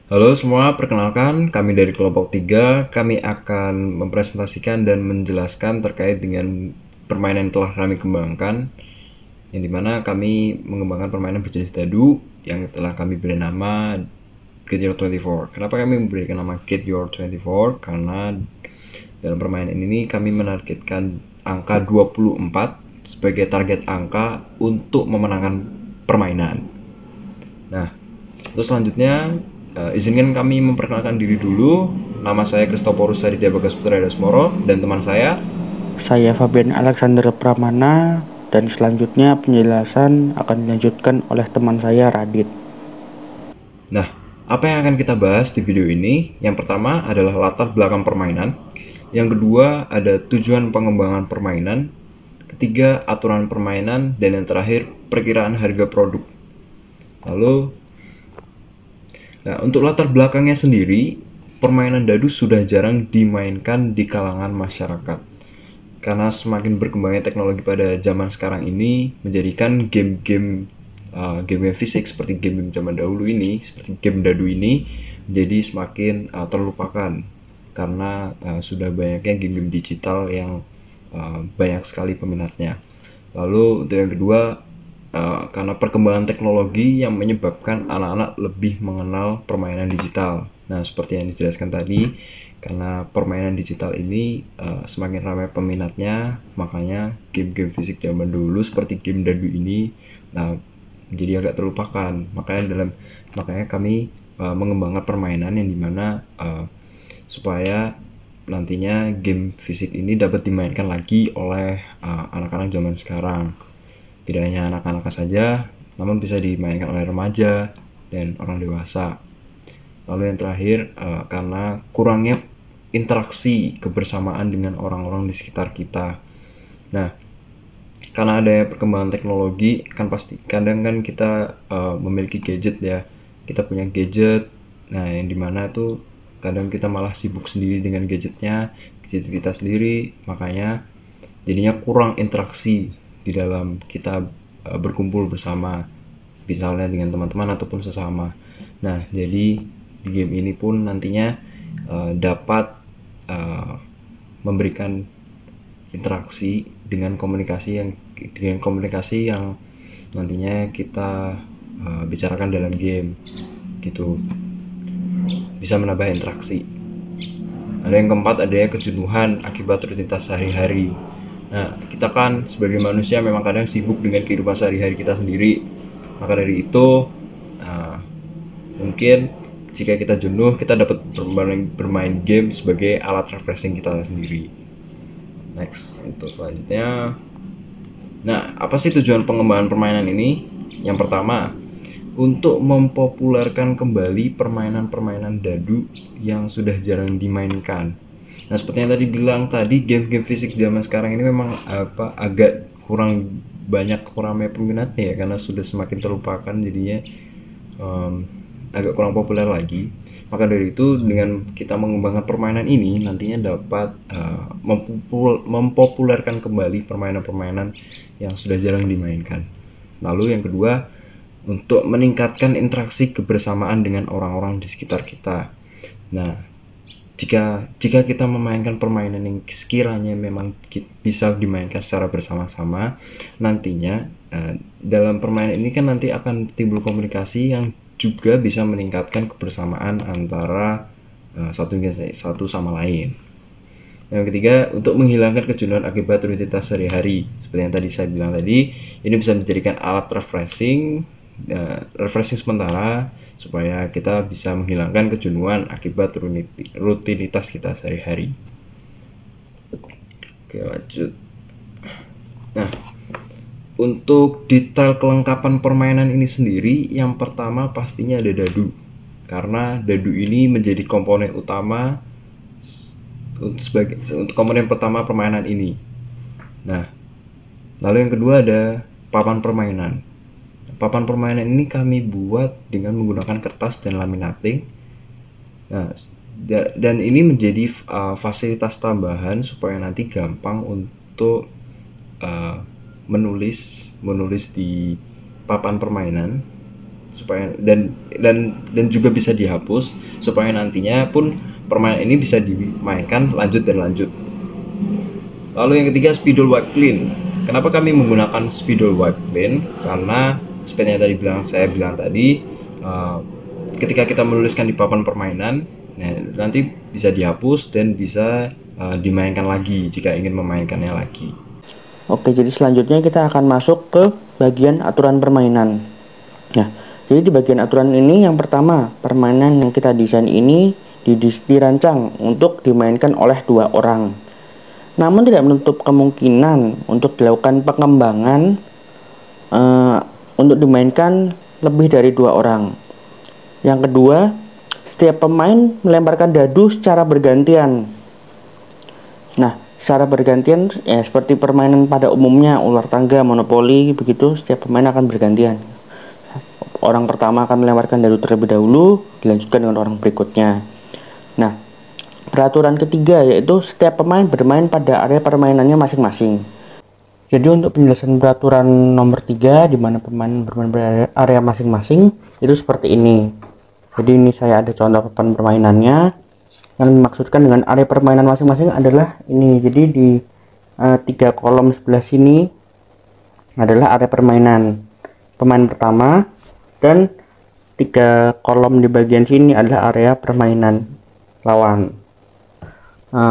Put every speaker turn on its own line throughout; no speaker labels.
Halo semua, perkenalkan kami dari kelompok 3. Kami akan mempresentasikan dan menjelaskan terkait dengan permainan yang telah kami kembangkan, yang dimana kami mengembangkan permainan berjenis dadu yang telah kami beri nama Get Your 24. Kenapa kami memberikan nama Get Your 24? Karena dalam permainan ini kami menargetkan angka 24 sebagai target angka untuk memenangkan permainan. Nah, terus selanjutnya izinkan kami memperkenalkan diri dulu. Nama saya Kristoporus Aditya Bagas Putra Dasmoro dan teman saya.
Saya Fabian Alexander Pramana dan selanjutnya penjelasan akan dilanjutkan oleh teman saya Radit.
Nah, apa yang akan kita bahas di video ini? Yang pertama adalah latar belakang permainan. Yang kedua ada tujuan pengembangan permainan. Ketiga, aturan permainan. Dan yang terakhir, perkiraan harga produk. Lalu, nah, untuk latar belakangnya sendiri, permainan dadu sudah jarang dimainkan di kalangan masyarakat. Karena semakin berkembangnya teknologi pada zaman sekarang ini menjadikan game fisik seperti game zaman dahulu ini, seperti game dadu ini menjadi semakin terlupakan karena sudah banyaknya game-game digital yang banyak sekali peminatnya. Lalu untuk yang kedua, karena perkembangan teknologi yang menyebabkan anak-anak lebih mengenal permainan digital. Nah, seperti yang dijelaskan tadi, karena permainan digital ini semakin ramai peminatnya, makanya game-game fisik zaman dulu seperti game dadu ini menjadi agak terlupakan. Makanya kami mengembangkan permainan yang dimana supaya nantinya game fisik ini dapat dimainkan lagi oleh anak-anak zaman sekarang. Tidak hanya anak-anak saja, namun bisa dimainkan oleh remaja dan orang dewasa. Lalu yang terakhir, karena kurangnya interaksi kebersamaan dengan orang-orang di sekitar kita. Nah, karena ada perkembangan teknologi, kan pasti kadang kan kita memiliki gadget ya. Kita punya gadget, nah yang dimana tuh kadang kita malah sibuk sendiri dengan gadget kita sendiri, makanya jadinya kurang interaksi di dalam kita berkumpul bersama, misalnya dengan teman-teman ataupun sesama. Nah, jadi di game ini pun nantinya dapat memberikan interaksi dengan komunikasi yang nantinya kita bicarakan dalam game gitu, bisa menambah interaksi. Ada yang keempat, adanya kejenuhan akibat rutinitas sehari-hari. Nah, kita kan sebagai manusia memang kadang sibuk dengan kehidupan sehari-hari kita sendiri. Maka dari itu, nah, mungkin jika kita jenuh, kita dapat bermain game sebagai alat refreshing kita sendiri. Next, untuk selanjutnya. Nah, apa sih tujuan pengembangan permainan ini? Yang pertama, untuk mempopulerkan kembali permainan-permainan dadu yang sudah jarang dimainkan. Nah, seperti yang tadi bilang tadi, game-game fisik zaman sekarang ini memang agak kurang banyak peminatnya ya, karena sudah semakin terlupakan, jadinya agak kurang populer lagi. Maka dari itu, dengan kita mengembangkan permainan ini nantinya dapat mempopulerkan kembali permainan-permainan yang sudah jarang dimainkan. Lalu yang kedua, untuk meningkatkan interaksi kebersamaan dengan orang-orang di sekitar kita. Nah, jika kita memainkan permainan yang sekiranya memang bisa dimainkan secara bersama-sama, nantinya dalam permainan ini kan nanti akan timbul komunikasi yang juga bisa meningkatkan kebersamaan antara satu sama lain. Yang ketiga, untuk menghilangkan kejenuhan akibat rutinitas sehari-hari. Seperti yang tadi saya bilang tadi, ini bisa menjadikan alat refreshing sementara supaya kita bisa menghilangkan kejenuhan akibat rutinitas kita sehari-hari. Oke, lanjut. Nah, untuk detail kelengkapan permainan ini sendiri, yang pertama pastinya ada dadu. Karena dadu ini menjadi komponen utama untuk komponen pertama permainan ini. Nah, lalu yang kedua ada papan permainan. Papan permainan ini kami buat dengan menggunakan kertas dan laminating. Nah, dan ini menjadi fasilitas tambahan supaya nanti gampang untuk menulis di papan permainan, supaya dan juga bisa dihapus supaya nantinya pun permainan ini bisa dimainkan lanjut dan lanjut. Lalu yang ketiga, spidol wipe clean. Kenapa kami menggunakan spidol wipe clean? Karena seperti yang tadi saya bilang tadi, ketika kita menuliskan di papan permainan, nanti bisa dihapus dan bisa dimainkan lagi jika ingin memainkannya lagi.
Oke, jadi selanjutnya kita akan masuk ke bagian aturan permainan. Nah, jadi di bagian aturan ini yang pertama, permainan yang kita desain ini dirancang untuk dimainkan oleh 2 orang. Namun tidak menutup kemungkinan untuk dilakukan pengembangan untuk dimainkan lebih dari 2 orang. Yang kedua, setiap pemain melemparkan dadu secara bergantian. Nah, secara bergantian ya seperti permainan pada umumnya, ular tangga, monopoli, begitu setiap pemain akan bergantian. Orang pertama akan melemparkan dadu terlebih dahulu, dilanjutkan dengan orang berikutnya. Nah, peraturan ketiga yaitu setiap pemain bermain pada area permainannya masing-masing. Jadi untuk penjelasan peraturan nomor 3 di mana pemain bermain pada area masing-masing itu seperti ini. Jadi ini saya ada contoh papan permainannya. Yang dimaksudkan dengan area permainan masing-masing adalah ini. Jadi di 3 kolom sebelah sini adalah area permainan pemain pertama, dan 3 kolom di bagian sini adalah area permainan lawan.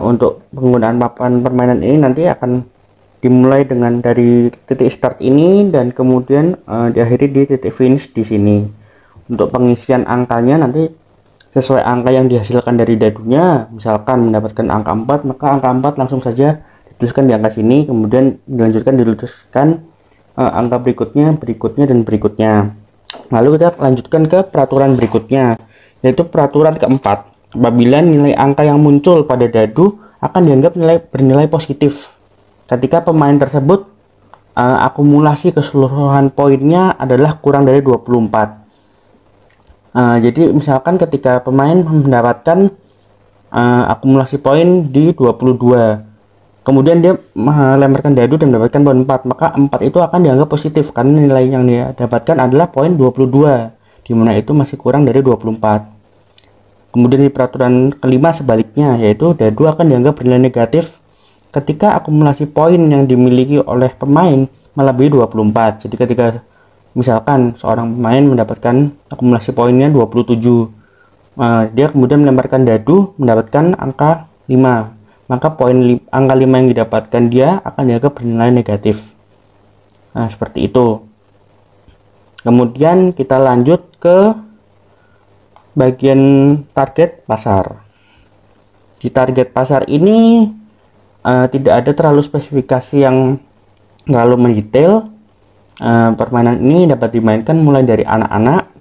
Untuk penggunaan papan permainan ini nanti akan dimulai dengan dari titik start ini dan kemudian diakhiri di titik finish di sini. Untuk pengisian angkanya nanti sesuai angka yang dihasilkan dari dadunya. Misalkan mendapatkan angka 4, maka angka 4 langsung saja dituliskan di angka sini, kemudian dilanjutkan angka berikutnya dan berikutnya. Lalu kita lanjutkan ke peraturan berikutnya, yaitu peraturan keempat. Apabila nilai angka yang muncul pada dadu akan dianggap bernilai positif ketika pemain tersebut akumulasi keseluruhan poinnya adalah kurang dari 24. Jadi misalkan ketika pemain mendapatkan akumulasi poin di 22, kemudian dia melemparkan dadu dan mendapatkan poin 4, maka 4 itu akan dianggap positif karena nilai yang dia dapatkan adalah poin 22, dimana itu masih kurang dari 24. Kemudian di peraturan kelima sebaliknya, yaitu dadu akan dianggap bernilai negatif ketika akumulasi poin yang dimiliki oleh pemain melebihi 24. Jadi ketika misalkan seorang pemain mendapatkan akumulasi poinnya 27, dia kemudian melemparkan dadu mendapatkan angka 5, maka angka 5 yang didapatkan dia akan dianggap bernilai negatif. Nah, seperti itu. Kemudian kita lanjut ke bagian target pasar. Di target pasar ini tidak ada terlalu spesifikasi yang terlalu mendetail. Permainan ini dapat dimainkan mulai dari anak-anak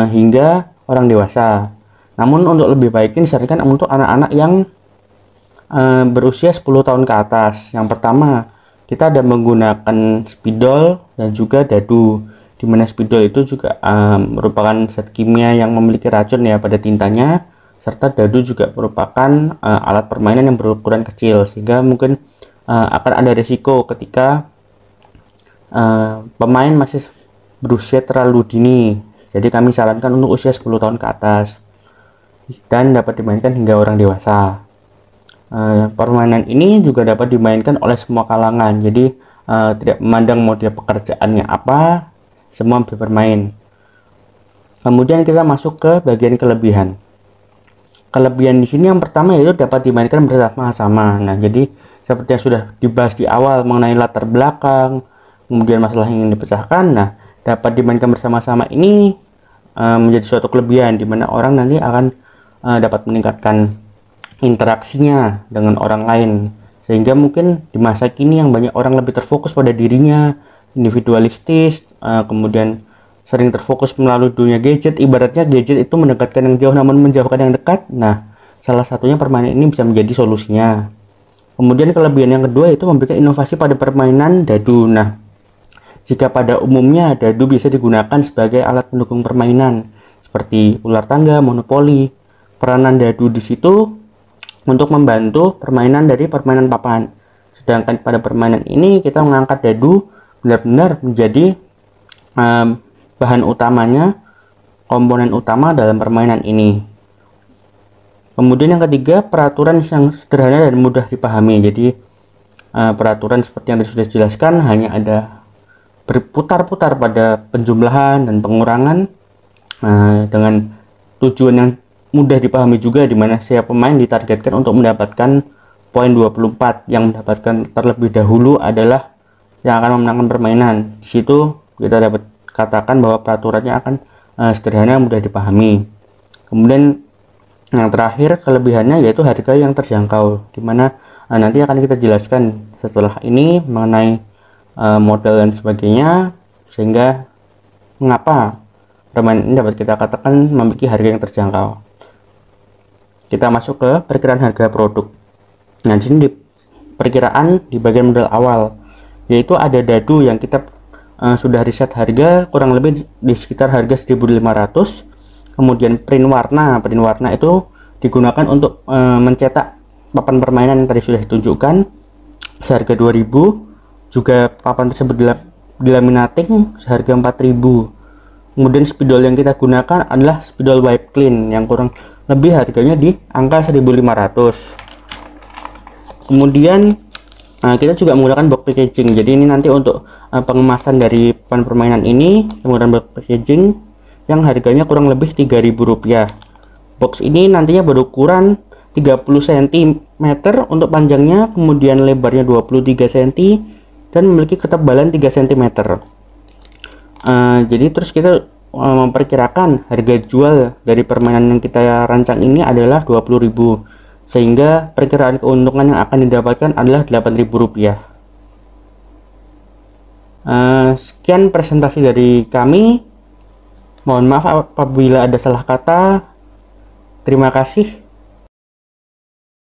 hingga orang dewasa. Namun untuk lebih baiknya disarankan untuk anak-anak yang berusia 10 tahun ke atas. Yang pertama, kita ada menggunakan spidol dan juga dadu, di mana spidol itu juga merupakan zat kimia yang memiliki racun ya pada tintanya, serta dadu juga merupakan alat permainan yang berukuran kecil, sehingga mungkin akan ada risiko ketika pemain masih berusia terlalu dini. Jadi kami sarankan untuk usia 10 tahun ke atas dan dapat dimainkan hingga orang dewasa. Permainan ini juga dapat dimainkan oleh semua kalangan, jadi tidak memandang mau dia pekerjaannya apa, semua bisa bermain. Kemudian kita masuk ke bagian kelebihan. Kelebihan di sini yang pertama yaitu dapat dimainkan bersama-sama. Nah, jadi seperti yang sudah dibahas di awal mengenai latar belakang, kemudian masalah yang ingin dipecahkan, nah dapat dimainkan bersama-sama ini menjadi suatu kelebihan di mana orang nanti akan dapat meningkatkan interaksinya dengan orang lain, sehingga mungkin di masa kini yang banyak orang lebih terfokus pada dirinya, individualistis, kemudian sering terfokus melalui dunia gadget. Ibaratnya gadget itu mendekatkan yang jauh namun menjauhkan yang dekat. Nah, salah satunya permainan ini bisa menjadi solusinya. Kemudian kelebihan yang kedua itu memberikan inovasi pada permainan dadu. Nah, jika pada umumnya dadu bisa digunakan sebagai alat pendukung permainan seperti ular tangga, monopoli, peranan dadu di situ untuk membantu permainan dari permainan papan. Sedangkan pada permainan ini kita mengangkat dadu benar-benar menjadi bahan utamanya, komponen utama dalam permainan ini. Kemudian yang ketiga, peraturan yang sederhana dan mudah dipahami. Jadi peraturan seperti yang sudah dijelaskan hanya ada berputar-putar pada penjumlahan dan pengurangan dengan tujuan yang mudah dipahami juga, di mana setiap pemain ditargetkan untuk mendapatkan poin 24. Yang mendapatkan terlebih dahulu adalah yang akan memenangkan permainan. Di situ kita dapat katakan bahwa peraturannya akan sederhana, mudah dipahami. Kemudian yang terakhir kelebihannya yaitu harga yang terjangkau, di mana nanti akan kita jelaskan setelah ini mengenai modal dan sebagainya, sehingga mengapa permainan ini dapat kita katakan memiliki harga yang terjangkau. Kita masuk ke perkiraan harga produk. Nah, di sini di perkiraan di bagian modal awal, yaitu ada dadu yang kita sudah riset harga kurang lebih di sekitar harga 1.500. Kemudian print warna itu digunakan untuk mencetak papan permainan yang tadi sudah ditunjukkan seharga 2.000. Juga papan tersebut dilaminating seharga 4.000. Kemudian spidol yang kita gunakan adalah spidol wipe clean yang kurang lebih harganya di angka 1.500. Kemudian kita juga menggunakan box packaging. Jadi ini nanti untuk pengemasan dari papan permainan ini menggunakan box packaging yang harganya kurang lebih Rp3.000. Box ini nantinya berukuran 30 cm untuk panjangnya, kemudian lebarnya 23 cm dan memiliki ketebalan 3 cm. Jadi terus kita memperkirakan harga jual dari permainan yang kita rancang ini adalah 20.000, sehingga perkiraan keuntungan yang akan didapatkan adalah Rp8.000. Sekian presentasi dari kami. Mohon maaf apabila ada salah kata. Terima kasih.